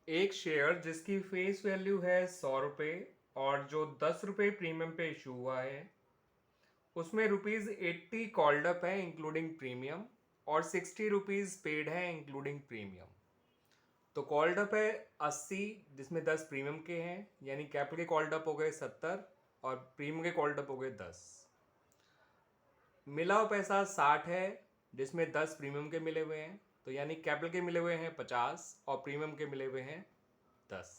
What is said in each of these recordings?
एक शेयर जिसकी face value है 100 रुपये और जो 10 रुपये प्रीमियम पे इशू हुआ है, उसमें ₹80 कॉल्ड अप है इंक्लूडिंग प्रीमियम और ₹60 पेड है इंक्लूडिंग प्रीमियम। तो कॉल्ड अप है 80, जिसमें 10 प्रीमियम के हैं, यानी कैपिटल के कॉल्ड अप हो गए 70 और प्रीमियम के कॉल्ड अप हो गए 10। मिला हुआ पैसा 60 है, जिसमें 10 प्रीमियम के मिले हुए हैं, तो यानी कैपिटल के मिले हुए हैं 50 और प्रीमियम के मिले हुए हैं 10।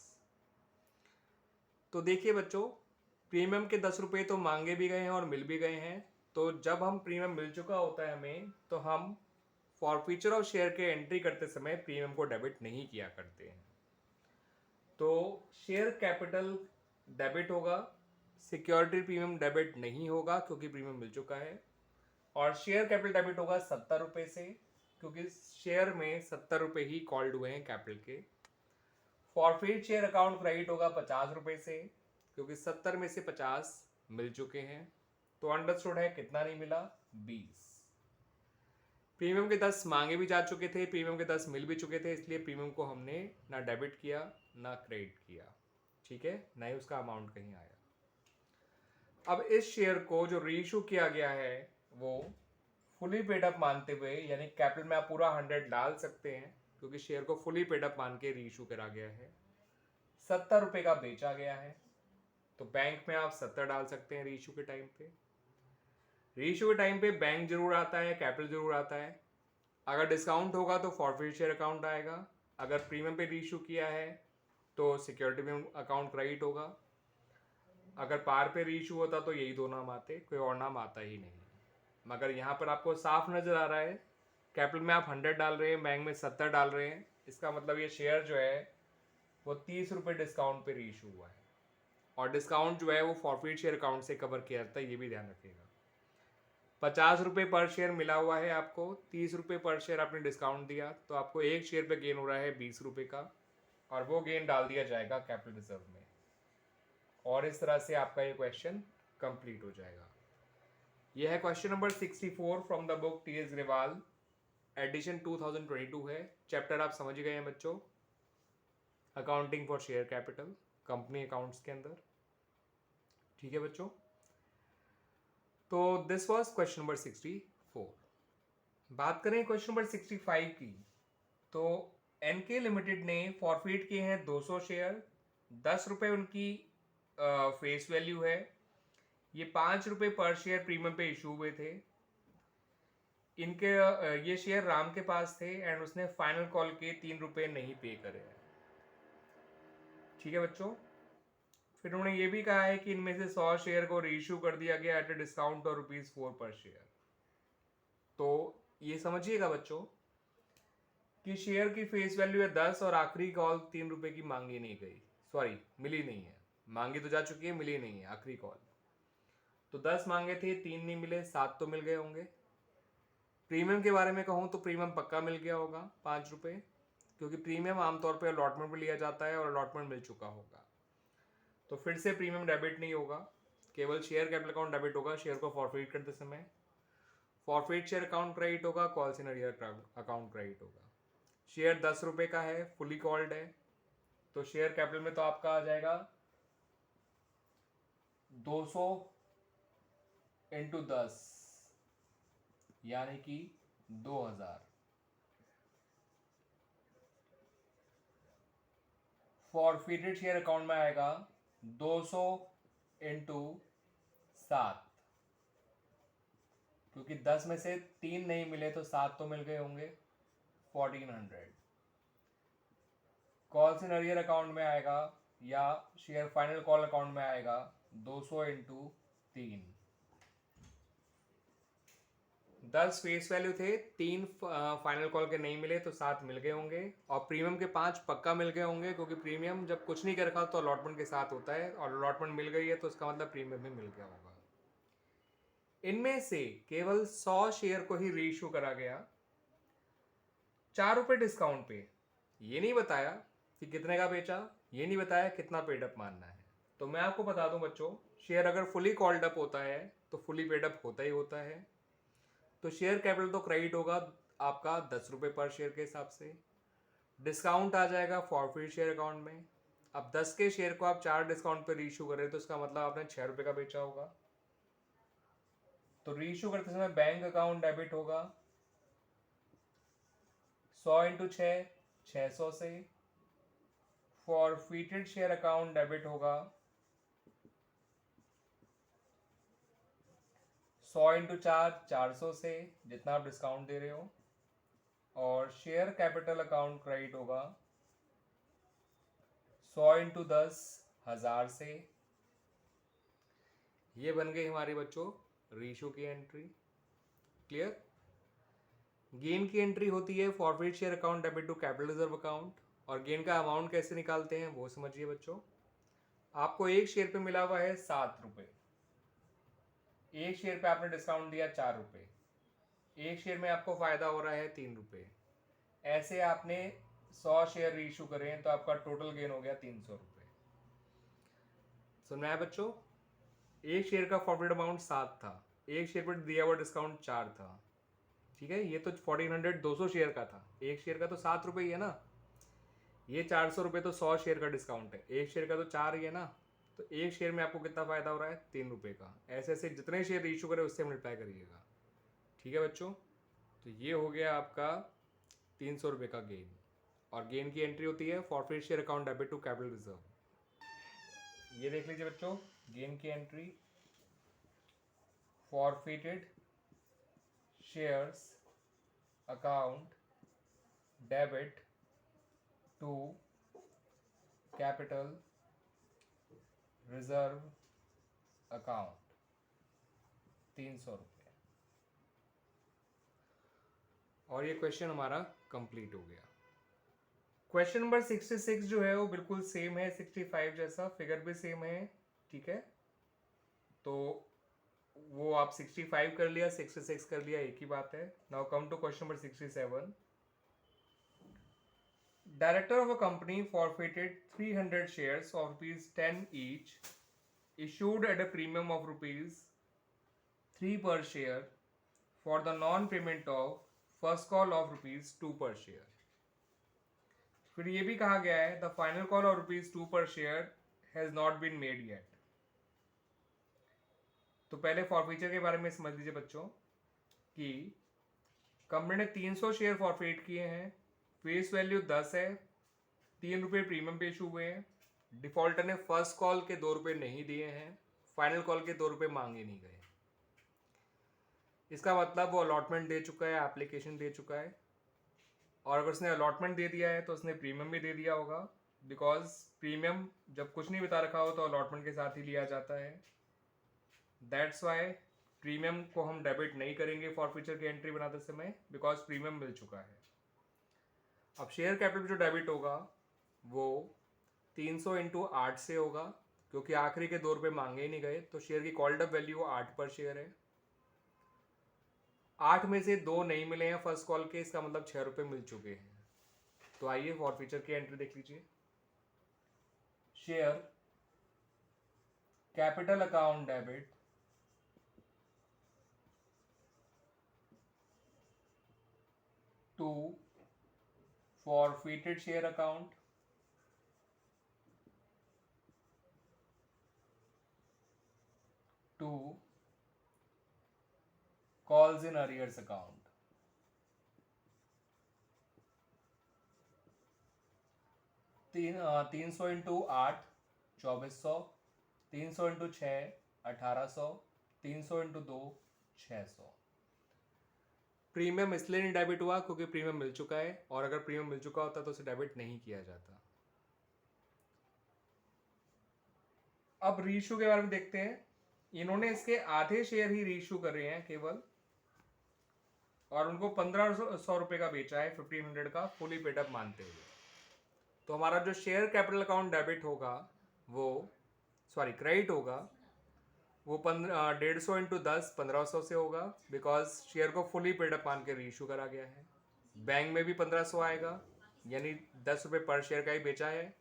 तो देखिए बच्चों, प्रीमियम के 10 रुपये तो मांगे भी गए हैं और मिल भी गए हैं। तो जब हम प्रीमियम मिल चुका होता है हमें, तो हम फॉरफीचर ऑफ शेयर के एंट्री करते समय प्रीमियम को डेबिट नहीं किया करते हैं। तो शेयर कैपिटल डेबिट होगा, सिक्योरिटी प्रीमियम डेबिट नहीं होगा क्योंकि प्रीमियम मिल चुका है। और शेयर कैपिटल डेबिट होगा 70 रुपये से, क्योंकि शेयर में 70 रुपये ही कॉल्ड हुए हैं कैपिटल के। फॉरफीट शेयर अकाउंट क्रेडिट होगा 50 रुपये से, क्योंकि 70 में से 50 मिल चुके हैं। तो अंडरस्टूड है कितना नहीं मिला, 20। प्रीमियम के 10 मांगे भी जा चुके थे, प्रीमियम के 10 मिल भी चुके थे, इसलिए प्रीमियम को हमने ना डेबिट किया ना क्रेडिट किया। ठीक है, ना ही उसका अमाउंट कहीं आया। अब इस शेयर को जो रीइशू किया गया है वो फुली पेड अप मानते हुए, यानी कैपिटल में आप पूरा 100 डाल सकते हैं, क्योंकि शेयर को फुली पेड अप मान के रीइशू करा गया है। 70 रुपये का बेचा गया है, तो बैंक में आप 70 डाल सकते हैं रीइशू के टाइम पे। रीइशू के टाइम पे बैंक जरूर आता है, कैपिटल जरूर आता है। अगर डिस्काउंट होगा तो फॉरफीट शेयर अकाउंट आएगा। अगर प्रीमियम पे रीइशू किया है तो सिक्योरिटी प्रीमियम अकाउंट क्रेडिट होगा। अगर पार पे रीइशू होता तो यही दो नाम आते, कोई और नाम आता ही नहीं। मगर यहाँ पर आपको साफ नजर आ रहा है, कैपिटल में आप 100 डाल रहे हैं, बैंक में 70 डाल रहे हैं। इसका मतलब ये शेयर जो है वो 30 रुपये डिस्काउंट पे रीइशू हुआ है, और डिस्काउंट जो है वो फॉरफीट शेयर अकाउंट से कवर किया जाता है, ये भी ध्यान रखिएगा। 50 रुपये पर शेयर मिला हुआ है आपको, 30 रुपये पर शेयर आपने डिस्काउंट दिया, तो आपको एक शेयर पे गेन हो रहा है 20 रुपये का, और वो गेन डाल दिया जाएगा कैपिटल रिजर्व में। और इस तरह से आपका ये क्वेश्चन कंप्लीट हो जाएगा। यह है question number 64 from the book T S. Grewal, edition 2022 है। चैप्टर आप समझ गए हैं बच्चों, accounting for share capital, company accounts के अंदर। ठीक है बच्चों, तो दिस वाज क्वेश्चन नंबर 64। बात करें क्वेश्चन नंबर 65 की, तो एनके लिमिटेड ने फॉरफीट किए हैं 200 शेयर, 10 रुपये उनकी फेस वैल्यू है। ये 5 रुपये पर शेयर प्रीमियम पे इशू हुए थे। इनके ये शेयर राम के पास थे एंड उसने फाइनल कॉल के 3 रुपये नहीं पे करे हैं। ठीक है बच्चों, फिर उन्होंने ये भी कहा है कि इनमें से 100 शेयर को रीइशू कर दिया गया एट ए डिस्काउंट और ₹4 पर शेयर। तो ये समझिएगा बच्चों कि शेयर की फेस वैल्यू है 10 और आखिरी कॉल 3 रुपये की मांगी नहीं गई, सॉरी मिली नहीं है, मांगी तो जा चुकी है, मिली नहीं है आखिरी कॉल। तो 10 मांगे थे, 3 नहीं मिले, 7 तो मिल गए होंगे। प्रीमियम के बारे में कहूँ तो प्रीमियम पक्का मिल गया होगा 5 रुपये, क्योंकि प्रीमियम आमतौर पर अलॉटमेंट में लिया जाता है और अलॉटमेंट मिल चुका होगा। तो फिर से प्रीमियम डेबिट नहीं होगा, केवल शेयर कैपिटल अकाउंट डेबिट होगा शेयर को फॉरफीट करते समय। फॉरफीट शेयर अकाउंट क्रेडिट होगा, call in arrear account credit होगा। शेयर 10 रुपये का है, फुली कॉल्ड है, तो शेयर कैपिटल में तो आपका आ जाएगा 200 इंटू 10, यानी कि 2000। फॉरफिटेड शेयर अकाउंट में आएगा 200 इंटू 7, क्योंकि 10 में से 3 नहीं मिले तो 7 तो मिल गए होंगे, 1400। कॉल्स इन अरियर अकाउंट में आएगा या शेयर फाइनल कॉल अकाउंट में आएगा 200 इंटू 3। 10 फेस वैल्यू थे, 3 फाइनल कॉल के नहीं मिले तो 7 मिल गए होंगे, और प्रीमियम के 5 पक्का मिल गए होंगे, क्योंकि प्रीमियम जब कुछ नहीं कर रखा तो अलॉटमेंट के साथ होता है, और अलॉटमेंट मिल गई है तो उसका मतलब प्रीमियम भी मिल गया होगा। इनमें से केवल 100 शेयर को ही रीइशू करा गया 4 रुपये डिस्काउंट पे। ये नहीं बताया कि कितने का बेचा, ये नहीं बताया कितना पेड अप मानना है। तो मैं आपको बता दूं बच्चों, शेयर अगर फुली कॉल्ड अप होता है तो फुली पेड अप होता ही होता है। तो शेयर कैपिटल तो क्रेडिट होगा आपका 10 रुपये पर शेयर के हिसाब से। डिस्काउंट आ जाएगा फॉरफिट शेयर अकाउंट में। अब 10 के शेयर को आप 4 डिस्काउंट पर रीइशू कर रहे हो तो इसका मतलब आपने 6 रुपये का बेचा होगा। तो रीइशू करते समय बैंक अकाउंट डेबिट होगा 100 इंटू 6, 600 से। फॉरफिटेड शेयर अकाउंट डेबिट होगा 100 इंटू 4, 400 से, जितना आप डिस्काउंट दे रहे हो। और शेयर कैपिटल अकाउंट क्रेडिट होगा 100 इंटू 10, 1000 से। ये बन गई हमारे बच्चों रीइशू की एंट्री। क्लियर। गेन की एंट्री होती है forfeit share account debit to capital reserve account. और गेन का अमाउंट कैसे निकालते हैं वो समझिए बच्चों। आपको एक शेयर पे मिला हुआ है 7 रुपये, एक शेयर पे आपने डिस्काउंट दिया 4 रुपये, एक शेयर में आपको फायदा हो रहा है 3 रुपये। ऐसे आपने 100 शेयर रीइशू करे हैं तो आपका टोटल गेन हो गया 300 रुपये। सुनना है बच्चों, एक शेयर का फॉरवर्ड अमाउंट 7 था, एक शेयर पर दिया हुआ डिस्काउंट 4 था। ठीक है, ये तो 1400 200 शेयर का था, एक शेयर का तो 7 रुपये ही है ना। ये 400 रुपये तो 100 शेयर का डिस्काउंट है, एक शेयर का तो 4 ही है ना। तो एक शेयर में आपको कितना फायदा हो रहा है 3 रुपये का। ऐसे ऐसे जितने शेयर इशू करें उससे मल्टीप्लाई करिएगा। ठीक है बच्चों, तो ये हो गया आपका 300 रुपये का गेन। और गेन की एंट्री होती है forfeit share account debit to capital reserve. ये देख लीजिए बच्चों, गेन की entry forfeited shares account debit to capital reserve account 300 रुपये। और ये क्वेश्चन हमारा कंप्लीट हो गया। क्वेश्चन नंबर 66 जो है वो बिल्कुल सेम है 65 जैसा, फिगर भी सेम है। ठीक है, तो वो आप 65 कर लिया, 66 कर लिया, एक ही बात है। Now come to question number 67। Director of a company forfeited 300 shares of rupees 10 each, issued at a premium of rupees 3 per share for the non-payment of first call of rupees 2 per share. फिर ये भी कहा गया है the final call of rupees 2 per share has not been made yet. तो पहले forfeiture के बारे में समझ लीजिए बच्चों कि कंपनी ने 300 शेयर फॉरफिट किए हैं, फेस वैल्यू 10 है, 3 रुपये प्रीमियम पे इशू हुए हैं। डिफॉल्टर ने फर्स्ट कॉल के 2 रुपये नहीं दिए हैं, फाइनल कॉल के 2 रुपये मांगे नहीं गए। इसका मतलब वो अलॉटमेंट दे चुका है, एप्लीकेशन दे चुका है। और अगर उसने अलॉटमेंट दे दिया है तो उसने प्रीमियम भी दे दिया होगा, बिकॉज प्रीमियम जब कुछ नहीं बता रखा हो तो अलॉटमेंट के साथ ही लिया जाता है। दैट्स वाई प्रीमियम को हम डेबिट नहीं करेंगे फॉरफीचर की एंट्री बनाते समय, बिकॉज प्रीमियम मिल चुका है। अब शेयर कैपिटल जो डेबिट होगा वो 300 इंटू 8 से होगा, क्योंकि आखिरी के 2 रुपये मांगे ही नहीं गए, तो शेयर की कॉल्ड अप वैल्यू 8 पर शेयर है। 8 में से 2 नहीं मिले हैं फर्स्ट कॉल के, इसका मतलब 6 रुपये मिल चुके हैं। तो आइए फॉरफीचर की एंट्री देख लीजिए। Share capital account debit to forfeited share account to calls in arrears account। 300 into 8 2400, 300 into 6 1800, 300 into 2 600। Premium इसलिए नहीं डेबिट हुआ क्योंकि प्रीमियम मिल चुका है, और अगर प्रीमियम मिल चुका होता तो उसे डेबिट नहीं किया जाता। अब रीइशू के बारे में देखते हैं। इन्होंने इसके आधे शेयर ही रीइशू कर रहे हैं केवल, और उनको 1500 रुपये का बेचा है 1500 का फुली पेडअप मानते हुए। तो हमारा जो शेयर कैपिटल अकाउंट डेबिट होगा वो क्रेडिट होगा वो 150 इंटू 10 1500 से होगा, बिकॉज शेयर को फुली पेडअप मान के रीइशू करा गया है। बैंक में भी 1500 आएगा, यानी 10 रुपये पर शेयर का ही बेचा है,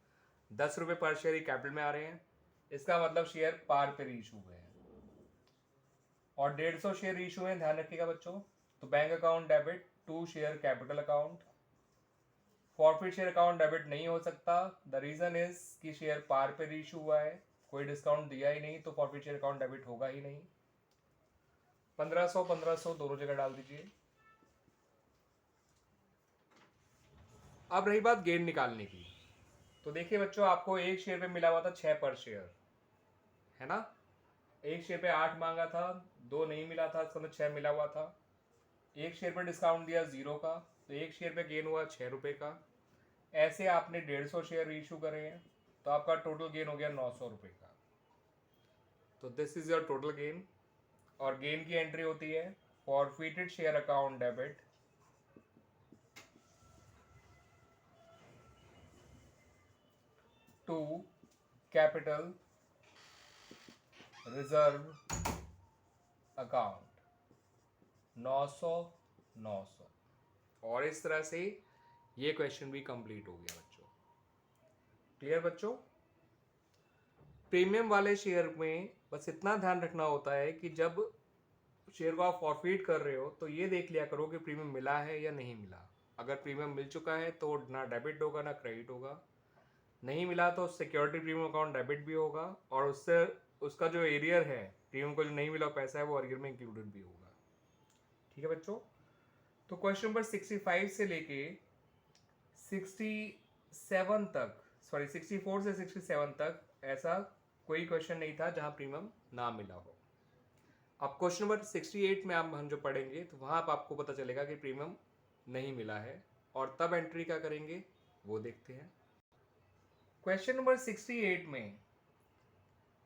10 रुपये पर शेयर ही कैपिटल में आ रहे हैं, इसका मतलब शेयर पार पे रीइशू हुए हैं। और 150 शेयर रीइशू हैं, ध्यान रखिएगा बच्चों। तो bank account debit to share capital account forfeit share account debit नहीं हो सकता। द रीजन इज कि शेयर पार पे रीइशू हुआ है, कोई डिस्काउंट दिया ही नहीं, तो फॉरफिट शेयर अकाउंट डेबिट होगा ही नहीं। 1500 दोनों जगह डाल दीजिए। अब रही बात गेन निकालने की, तो देखिए बच्चों, आपको एक शेयर पे मिला हुआ था 6 पर शेयर, है ना। एक शेयर पे 8 मांगा था, 2 नहीं मिला था, इसका मतलब 6 मिला हुआ था। एक शेयर पे डिस्काउंट दिया 0 का, तो एक शेयर पे गेन हुआ 6 रुपये का। ऐसे आपने 150 शेयर इशू करे हैं, तो आपका टोटल गेन हो गया 900 रुपये का। तो this is your total gain. और गेन की एंट्री होती है forfeited share account debit to capital reserve account 900 900। और इस तरह से ये क्वेश्चन भी कंप्लीट हो गया बच्चों। क्लियर बच्चों। प्रीमियम वाले शेयर में बस इतना ध्यान रखना होता है कि जब शेयर को आप फॉरफिट कर रहे हो तो ये देख लिया करो कि प्रीमियम मिला है या नहीं मिला। अगर प्रीमियम मिल चुका है तो ना डेबिट होगा ना क्रेडिट होगा, नहीं मिला तो सिक्योरिटी प्रीमियम अकाउंट डेबिट भी होगा, और उससे उसका जो एरियर है, प्रीमियम को जो नहीं मिला पैसा है, वो एरियर में इंक्लूडेड भी होगा। ठीक है बच्चों। तो क्वेश्चन नंबर 65 से लेके 67 तक, सॉरी 64 से 67 तक ऐसा कोई क्वेश्चन नहीं था जहां प्रीमियम ना मिला हो। अब क्वेश्चन नंबर 68 में हम जो पढ़ेंगे तो वहां पर आपको पता चलेगा कि प्रीमियम नहीं मिला है, और तब एंट्री क्या करेंगे वो देखते हैं। क्वेश्चन नंबर 68 में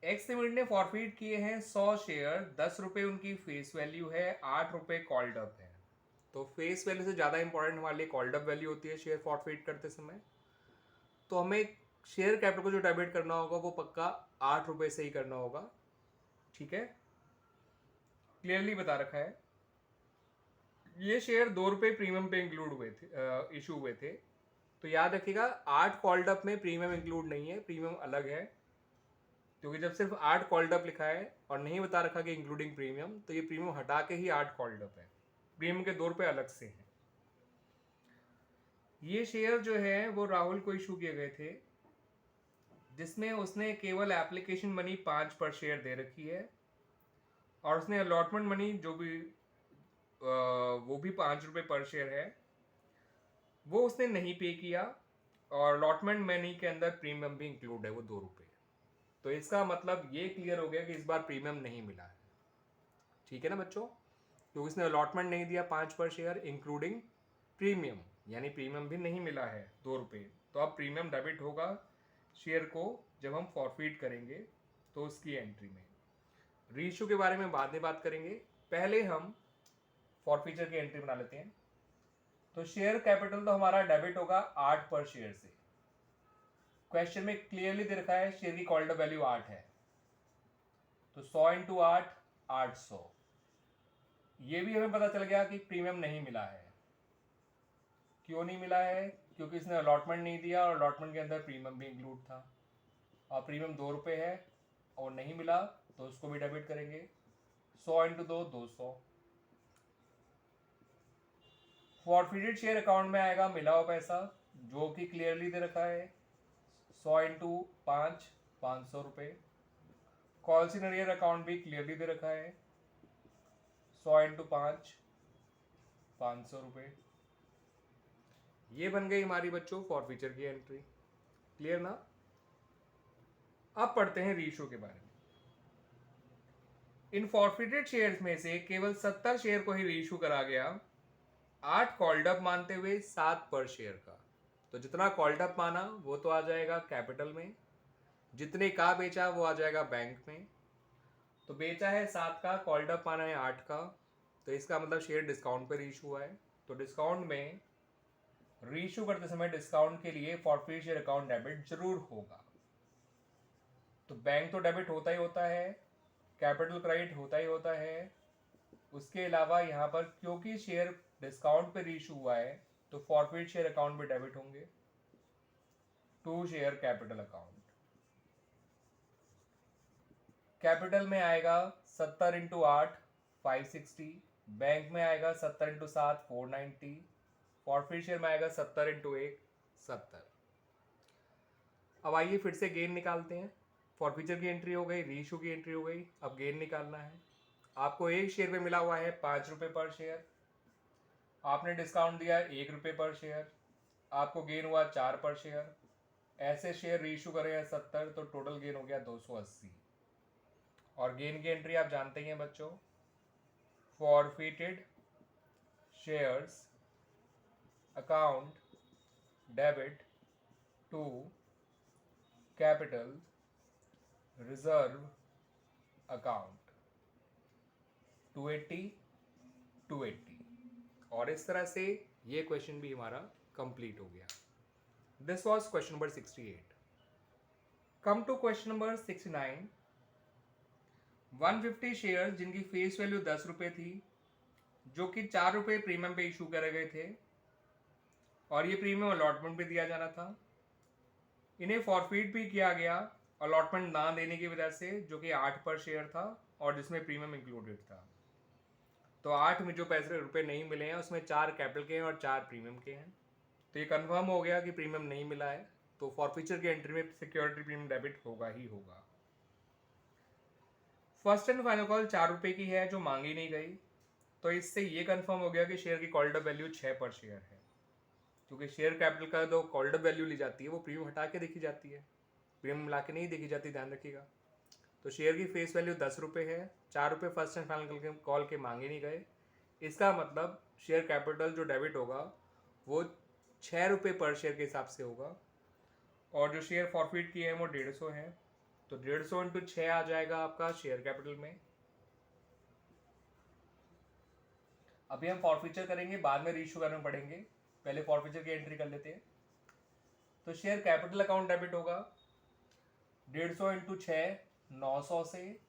एक्स लिमिटेड ने फॉरफिट किए हैं 100 शेयर, 10 रुपये उनकी फेस वैल्यू है, 8 रुपये कॉल्ड अप है। तो फेस वैल्यू से ज़्यादा इंपॉर्टेंट हमारे लिए कॉल्ड अप वैल्यू होती है शेयर फॉरफिट करते समय। तो हमें शेयर कैपिटल को जो डेबिट करना होगा वो पक्का 8 रुपये से ही करना होगा। ठीक है, क्लियरली बता रखा है। ये शेयर 2 रुपये प्रीमियम पे इंक्लूड हुए थे, इशू हुए थे। तो याद रखिएगा 8 कॉल्ड अप में प्रीमियम इंक्लूड नहीं है, प्रीमियम अलग है, क्योंकि जब सिर्फ 8 कॉल्ड अप लिखा है और नहीं बता रखा कि इंक्लूडिंग प्रीमियम, तो ये प्रीमियम हटा के ही 8 कॉल्ड अप है, प्रीमियम के 2 रुपये अलग से हैं। ये शेयर जो है वो राहुल को इशू किए गए थे, जिसमें उसने केवल एप्लीकेशन मनी 5 पर शेयर दे रखी है, और उसने अलॉटमेंट मनी जो भी वो भी 5 रुपये पर शेयर है, वो उसने नहीं पे किया, और अलॉटमेंट मनी के अंदर प्रीमियम भी इंक्लूड है वो 2 रुपये। तो इसका मतलब ये क्लियर हो गया कि इस बार प्रीमियम नहीं मिला है। ठीक है ना बच्चों, क्योंकि इसने अलॉटमेंट नहीं दिया 5 पर शेयर इंक्लूडिंग प्रीमियम, यानी प्रीमियम भी नहीं मिला है 2 रुपये। तो अब प्रीमियम डेबिट होगा शेयर को जब हम फॉरफिट करेंगे, तो उसकी एंट्री में। रीइशू के बारे में बाद में बात करेंगे, पहले हम फॉरफीचर की एंट्री बना लेते हैं। तो शेयर कैपिटल तो हमारा डेबिट होगा 8 पर शेयर से। क्वेश्चन में क्लियरली दे रखा है शेयर की कॉल्ड वैल्यू 8 है, तो 100 इंटू 8 800। ये भी हमें पता चल गया कि प्रीमियम नहीं मिला है। क्यों नहीं मिला है? क्योंकि इसने अलॉटमेंट नहीं दिया, और अलॉटमेंट के अंदर प्रीमियम भी इंक्लूड था, और प्रीमियम 2 रुपये है और नहीं मिला, तो उसको भी डेबिट करेंगे। 100 इंटू 2 200। फॉरफिटेड शेयर अकाउंट में आएगा मिला हुआ पैसा, जो कि क्लियरली दे रखा है 100 इंटू 5 500 रुपये। कॉल्स इन अरियर अकाउंट भी क्लियरली दे रखा है 100 इंटू 5 500 रुपये। ये बन गई हमारी बच्चों फॉरफीचर की एंट्री। क्लियर ना। अब पढ़ते हैं रीइशू के बारे में। इन फॉरफिटेड शेयर्स में से केवल 70 शेयर को ही रीइशू करा गया, 8 कॉल्ड अप मानते हुए 7 पर शेयर का। तो जितना कॉल्ड अप माना वो तो आ जाएगा कैपिटल में, जितने का बेचा वो आ जाएगा बैंक में। तो बेचा है 7 का, कॉल्ड अप माना है 8 का, तो इसका मतलब शेयर डिस्काउंट पे रीइशू हुआ है। तो डिस्काउंट में रीइशू करते समय डिस्काउंट के लिए फॉरफिट शेयर अकाउंट डेबिट जरूर होगा। तो बैंक तो डेबिट होता ही होता है, कैपिटल क्रेडिट होता ही होता है। उसके अलावा यहाँ पर क्योंकि शेयर डिस्काउंट पे रीइशू हुआ है, तो फॉरफिट शेयर अकाउंट भी डेबिट होंगे to share capital account. Capital में आएगा 70 इंटू 8 560, बैंक में आएगा 70 इंटू 7 490, फॉरफिट शेयर में आएगा 70 इंटू 1 70। अब आइए फिर से गेन निकालते हैं। फॉरफीचर की एंट्री हो गई, रीइशू की एंट्री हो गई, अब गेन निकालना है। आपको एक शेयर पे मिला हुआ है 5 रुपये पर शेयर, आपने डिस्काउंट दिया 1 रुपये पर शेयर, आपको गेन हुआ 4 पर शेयर। ऐसे शेयर रीइशू करे हैं 70, तो टोटल गेन हो गया 280। और गेन की एंट्री आप जानते ही हैं बच्चों, forfeited shares account debit to capital reserve account 280 280। और इस तरह से ये क्वेश्चन भी हमारा कंप्लीट हो गया। This was question number 68। Come to question number 69। 150 share जिनकी फेस वैल्यू 10 रुपये थी, जो कि 4 रुपये प्रीमियम पे इशू करे गए थे, और ये प्रीमियम अलॉटमेंट पे दिया जाना था। इन्हें फॉरफिट भी किया गया अलॉटमेंट ना देने की वजह से, जो कि 8 पर शेयर था और जिसमें प्रीमियम इंक्लूडेड था। तो 8 में जो पैसे रुपए नहीं मिले हैं उसमें 4 कैपिटल के हैं और 4 प्रीमियम के हैं। तो ये कंफर्म हो गया कि प्रीमियम नहीं मिला है, तो फॉरफीचर की एंट्री में सिक्योरिटी प्रीमियम डेबिट होगा ही होगा। फर्स्ट एंड फाइनल कॉल 4 रुपये की है जो मांगी नहीं गई, तो इससे ये कंफर्म हो गया कि शेयर की कॉल्ड अप वैल्यू 6 पर शेयर है, क्योंकि शेयर कैपिटल का जो कॉल्ड अप वैल्यू ली जाती है वो प्रीमियम हटा के देखी जाती है, प्रीमियम मिला के नहीं देखी जाती, ध्यान रखिएगा। तो शेयर की फेस वैल्यू 10 रुपये है, 4 रुपये फर्स्ट एंड फाइनल कॉल के मांगे नहीं गए। इसका मतलब शेयर कैपिटल जो डेबिट होगा वो 6 रुपये पर शेयर के हिसाब से होगा, और जो शेयर फॉरफिट किए हैं वो 150 हैं, तो 150 इंटू 6 आ जाएगा आपका शेयर कैपिटल में। अभी हम फॉरफीचर करेंगे, बाद में रीइशू करने पड़ेंगे, पहले फॉरफीचर की एंट्री कर लेते हैं। तो शेयर कैपिटल अकाउंट डेबिट होगा 150 इंटू 6 900 से।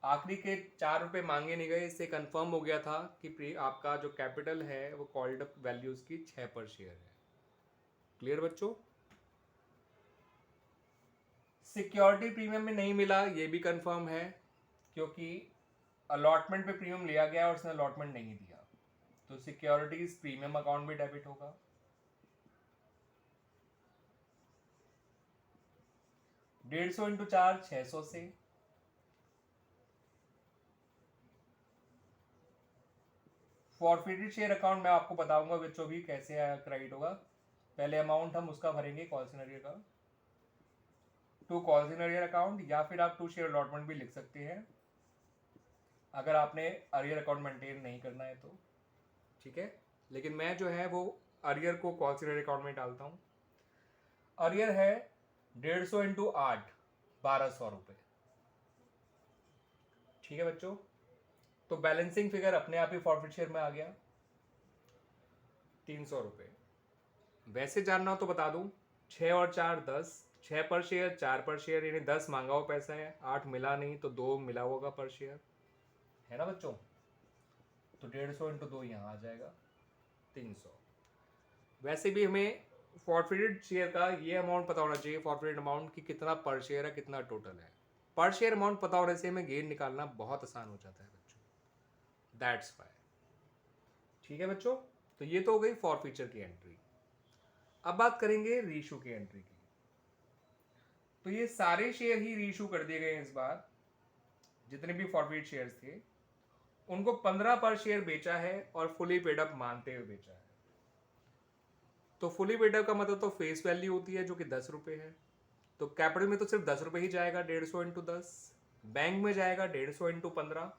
आखिरी के 4 रुपये मांगे नहीं गए, इससे कंफर्म हो गया था कि आपका जो कैपिटल है वो कॉल्ड अप वैल्यूज की 6 पर शेयर है। क्लियर बच्चों? सिक्योरिटी प्रीमियम में नहीं मिला, ये भी कंफर्म है, क्योंकि अलॉटमेंट पे प्रीमियम लिया गया और उसने अलॉटमेंट नहीं दिया, तो सिक्योरिटीज प्रीमियम अकाउंट भी डेबिट होगा। डेढ़ सौ इंटू 4 600 से। फॉरफिटेड शेयर अकाउंट मैं आपको बताऊंगा बच्चों भी कैसे क्रेडिट होगा। पहले अमाउंट हम उसका भरेंगे कॉल सिनेरियो का, टू कॉल सिनेरियर अकाउंट, या फिर आप टू शेयर अलॉटमेंट भी लिख सकते हैं अगर आपने अरियर अकाउंट मेंटेन नहीं करना है तो, ठीक है। लेकिन मैं जो है वो अरियर को कॉल सिनेरियर अकाउंट में डालता हूँ। अरियर है 150 इंटू 8 1200 रुपये, ठीक है बच्चों। तो बैलेंसिंग फिगर अपने आप ही फॉरफिट शेयर में आ गया 300 रुपये। वैसे जानना हो तो बता दूं, 6 और 4 10, 6 पर शेयर 4 पर शेयर, यानी 10 मांगा हुआ पैसा है, 8 मिला नहीं तो 2 मिला होगा पर शेयर, है ना बच्चों। तो 150 इंटू 2 यहाँ आ जाएगा 300। वैसे भी हमें फॉरफिटेड शेयर का ये अमाउंट पता होना चाहिए, फॉरफिटेड अमाउंट कि कितना पर शेयर है, कितना टोटल है। पर शेयर अमाउंट पता होने से हमें गेन निकालना बहुत आसान हो जाता है बच्चों, दैट्स वाई। ठीक है बच्चों, तो ये तो हो गई फॉरफीचर की एंट्री। अब बात करेंगे रीइशू की एंट्री की। तो ये सारे शेयर ही रीइशू कर दिए गए हैं इस बार, जितने भी फॉरफिट शेयर्स थे उनको 15 पर शेयर बेचा है और फुली पेड अप मानते हुए बेचा है। तो फुली पेड अप का मतलब तो फेस वैल्यू होती है जो कि 10 रुपये है, तो कैपिटल में तो सिर्फ 10 रुपये ही जाएगा, 150 इंटू 10। बैंक में जाएगा 150 इंटू 15।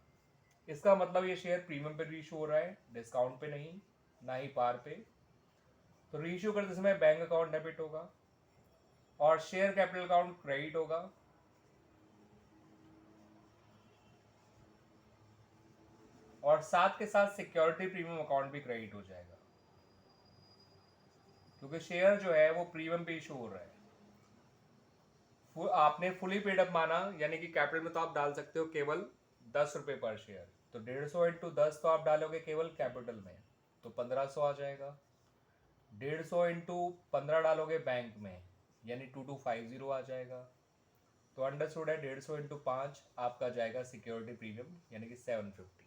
इसका मतलब ये शेयर प्रीमियम पे रीइशू हो रहा है, डिस्काउंट पे नहीं, ना ही पार पे। तो रीइशू करते समय बैंक अकाउंट डेबिट होगा और शेयर कैपिटल अकाउंट क्रेडिट होगा। और साथ के साथ सिक्योरिटी प्रीमियम अकाउंट भी क्रेडिट हो जाएगा, क्योंकि शेयर जो है वो प्रीमियम पे इशू हो रहा है। आपने फुली पेड अप माना, यानी कि कैपिटल में तो आप डाल सकते हो केवल 10 रुपये पर शेयर, तो 150 इंटू 10 तो आप डालोगे केवल कैपिटल में, तो 1500 आ जाएगा। 150 इंटू 15 डालोगे बैंक में, यानी 2250 आ जाएगा। तो अंडरस्टूड है, 150 इंटू 5 आपका जाएगा सिक्योरिटी प्रीमियम, यानी कि 750,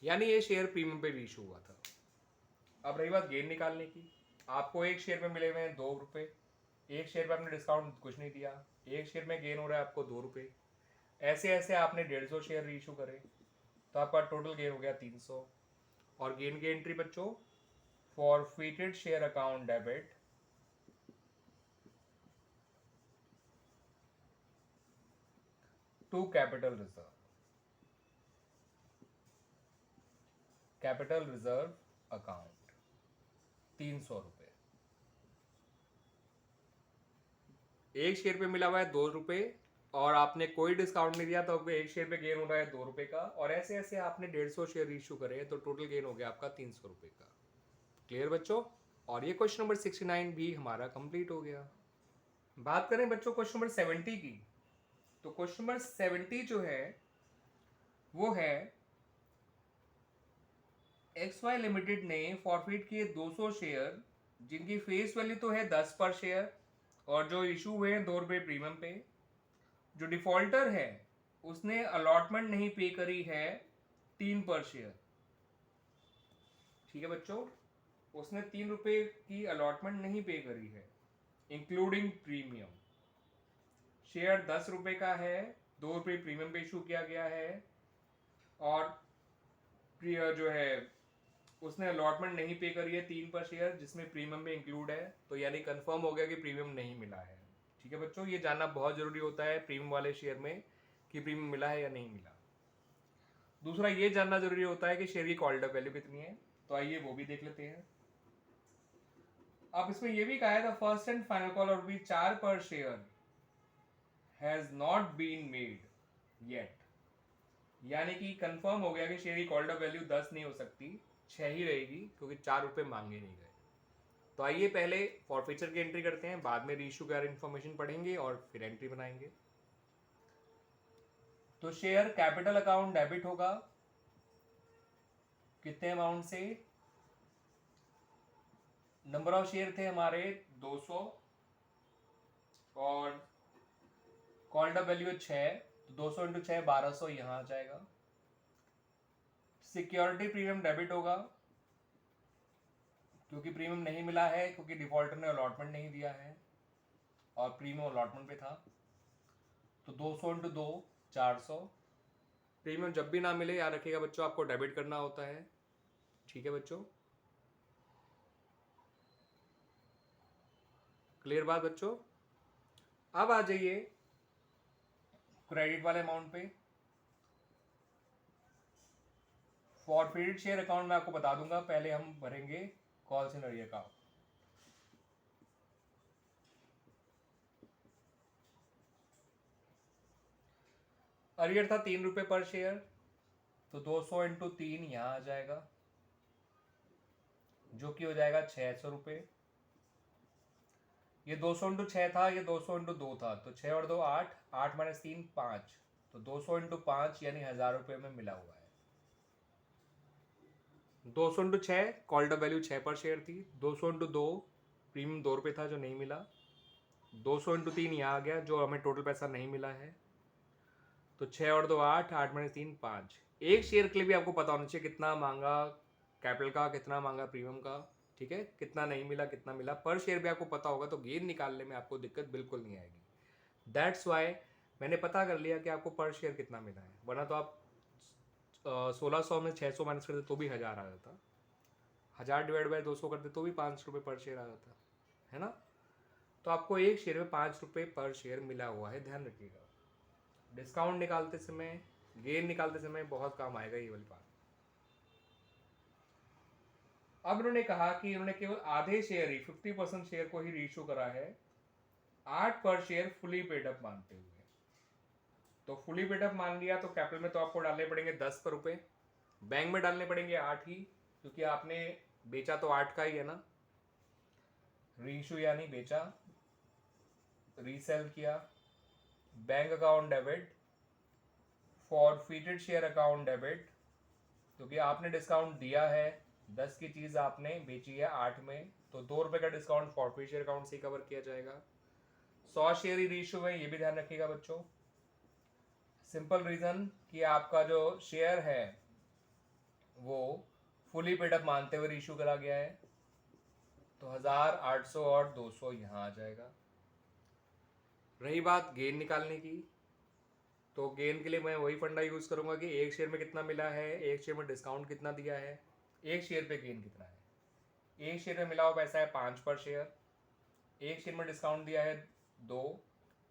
यानी ये शेयर प्रीमियम पे इशू हुआ था। अब रही बात गेन निकालने की, आपको एक शेयर पे मिले हुए हैं 2 रुपये, एक शेयर पे आपने डिस्काउंट कुछ नहीं दिया, एक शेयर में गेन हो रहा है आपको 2 रुपये, ऐसे ऐसे आपने 150 शेयर रीइशू करे तो आपका टोटल गेन हो गया 300। और गेन की एंट्री बच्चों, forfeited share account debit to capital reserve, capital reserve account 300 रुपये। एक शेयर पे मिला हुआ है 2 रुपये और आपने कोई डिस्काउंट नहीं दिया तो आपको एक शेयर पे गेन हो रहा है 2 रुपये का, और ऐसे ऐसे आपने 150 शेयर इशू करे तो टोटल गेन हो गया आपका 300 रुपये का। क्लियर बच्चों? और ये क्वेश्चन नंबर 69 भी हमारा कंप्लीट हो गया। बात करें बच्चों क्वेश्चन नंबर 70 की, तो क्वेश्चन नंबर 70 जो है वो है XY लिमिटेड ने फॉरफिट किए 200 शेयर जिनकी फेस वैल्यू तो है 10 पर शेयर और जो इशू हुए हैं 2 रुपये प्रीमियम पे। जो डिफॉल्टर है उसने अलॉटमेंट नहीं पे करी है 3 पर शेयर। ठीक है बच्चों, उसने 3 रुपये की अलॉटमेंट नहीं पे करी है इंक्लूडिंग प्रीमियम। शेयर 10 रुपये का है, 2 रुपये प्रीमियम पे इशू किया गया है और जो है उसने अलॉटमेंट नहीं पे करी है 3 पर शेयर जिसमें प्रीमियम भी इंक्लूड है, तो यानी कंफर्म हो गया कि प्रीमियम नहीं मिला है। ठीक है बच्चों, ये जानना बहुत जरूरी होता है प्रीमियम वाले शेयर में कि प्रीमियम मिला है या नहीं मिला। दूसरा ये जानना जरूरी होता है कि शेयर की कॉल्ड अप वैल्यू कितनी है, तो आइए वो भी देख लेते हैं। अब इसमें ये भी कहा है the first and final call of rupees 4 per share has not been made yet, यानी कि कंफर्म हो गया कि शेयर की कॉल्ड अप वैल्यू 10 नहीं हो सकती, 6 ही रहेगी क्योंकि 4 रुपये मांगे नहीं गए। तो आइए पहले फॉरफीचर की एंट्री करते हैं, बाद में रीइशू का इन्फॉर्मेशन पढ़ेंगे और फिर एंट्री बनाएंगे। तो शेयर कैपिटल अकाउंट डेबिट होगा कितने अमाउंट से, नंबर ऑफ शेयर थे हमारे 200 और कॉल्ड अप वैल्यू 6, तो 200 इंटू 6 1200 यहां आ जाएगा। सिक्योरिटी प्रीमियम डेबिट होगा क्योंकि प्रीमियम नहीं मिला है क्योंकि डिफॉल्टर ने अलॉटमेंट नहीं दिया है और प्रीमियम अलॉटमेंट पे था, तो 200 इंटू 2 400। प्रीमियम जब भी ना मिले याद रखिएगा बच्चों आपको डेबिट करना होता है। ठीक है बच्चों, क्लियर बात बच्चों? अब आ जाइए क्रेडिट वाले अमाउंट पे। फॉरफिटेड शेयर अकाउंट में आपको बता दूंगा, पहले हम भरेंगे कॉल्स इन अरियर का। अरियर था 3 रुपये पर शेयर, तो 200 इंटू 3 यहां आ जाएगा जो कि हो जाएगा 600 रुपये। ये 200 इंटू 6 था, ये 200 इंटू 2 था, तो 6 और 2 8, 8 माइनस 3 5, तो 200 इंटू 5 यानी 1000 रुपये में मिला हुआ है। 200 इंटू 6 कॉल्ड अप वैल्यू 6 पर शेयर थी, 200 इंटू 2 प्रीमियम 2 रुपये था जो नहीं मिला, 200 इंटू 3 यहाँ आ गया जो हमें टोटल पैसा नहीं मिला है, तो 6 और 2 8, 8 माइनस 3 5। एक शेयर के लिए भी आपको पता होना चाहिए कितना मांगा कैपिटल का, कितना मांगा प्रीमियम का। ठीक है, कितना नहीं मिला कितना मिला, पर शेयर भी आपको पता होगा तो गेन निकालने में आपको दिक्कत बिल्कुल नहीं आएगी। दैट्स वाई मैंने पता कर लिया कि आपको पर शेयर कितना मिला है, वरना तो आप 1600 में 600 माइनस करते तो भी 1000 आ जाता, 1000 डिवाइड बाय 200 करते तो भी 5 रुपये पर शेयर आ जाता है ना। तो आपको एक शेयर में 5 रुपये पर शेयर मिला हुआ है, ध्यान रखिएगा। डिस्काउंट निकालते समय, गेन निकालते समय बहुत काम आएगा ये वाली बात। अब इन्होंने कहा कि इन्होंने केवल आधे शेयर ही 50% शेयर को ही रीइशू करा है 8 पर शेयर फुली पेड अप मानते हुए। तो फुली पेड अप मान लिया तो कैपिटल में तो आपको डालने पड़ेंगे 10 पर रुपए, बैंक में डालने पड़ेंगे 8 ही क्योंकि आपने बेचा तो 8 का ही है ना। रीइशू यानी बेचा, रीसेल किया, bank account debit, forfeited share account debit क्योंकि आपने डिस्काउंट दिया है, 10 की चीज आपने बेची है 8 में, तो 2 रुपए का डिस्काउंट फॉरफिट शेयर अकाउंट से कवर किया जाएगा। 100 शेयर ही रीइशू है, ये भी ध्यान रखिएगा बच्चों। सिंपल रीजन कि आपका जो शेयर है वो फुली पेड अप मानते हुए रीइशू करा गया है। तो 1800 और 200 यहाँ आ जाएगा। रही बात गेन निकालने की, तो गेन के लिए मैं वही फंडा यूज़ करूँगा कि एक शेयर में कितना मिला है, एक शेयर में डिस्काउंट कितना दिया है, एक शेयर पे गेन कितना है। एक शेयर में मिला हुआ पैसा है 5 पर शेयर, एक शेयर में डिस्काउंट दिया है 2,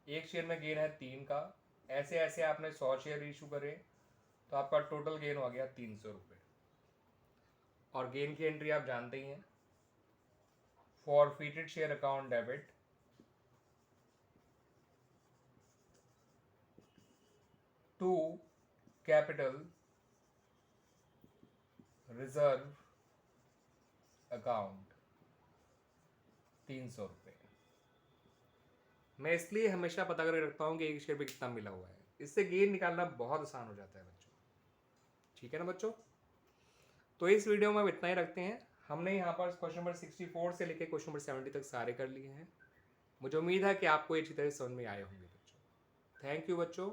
एक शेयर में गेन है 3 का। ऐसे ऐसे आपने 100 शेयर इशू करे तो आपका टोटल गेन हो गया 300 रुपये। और गेन की एंट्री आप जानते ही हैं, forfeited share account debit to capital reserve account 300 रुपये। मैं इसलिए हमेशा पता करके रखता हूँ कि एक शेयर पे कितना मिला हुआ है, इससे गेन निकालना बहुत आसान हो जाता है बच्चों। ठीक है ना बच्चों, तो इस वीडियो में हम इतना ही रखते हैं। हमने यहाँ पर क्वेश्चन नंबर 64 से लेकर क्वेश्चन नंबर 70 तक सारे कर लिए हैं। मुझे उम्मीद है कि आपको ये अच्छी तरह समझ में आए होंगे बच्चों। थैंक यू बच्चों।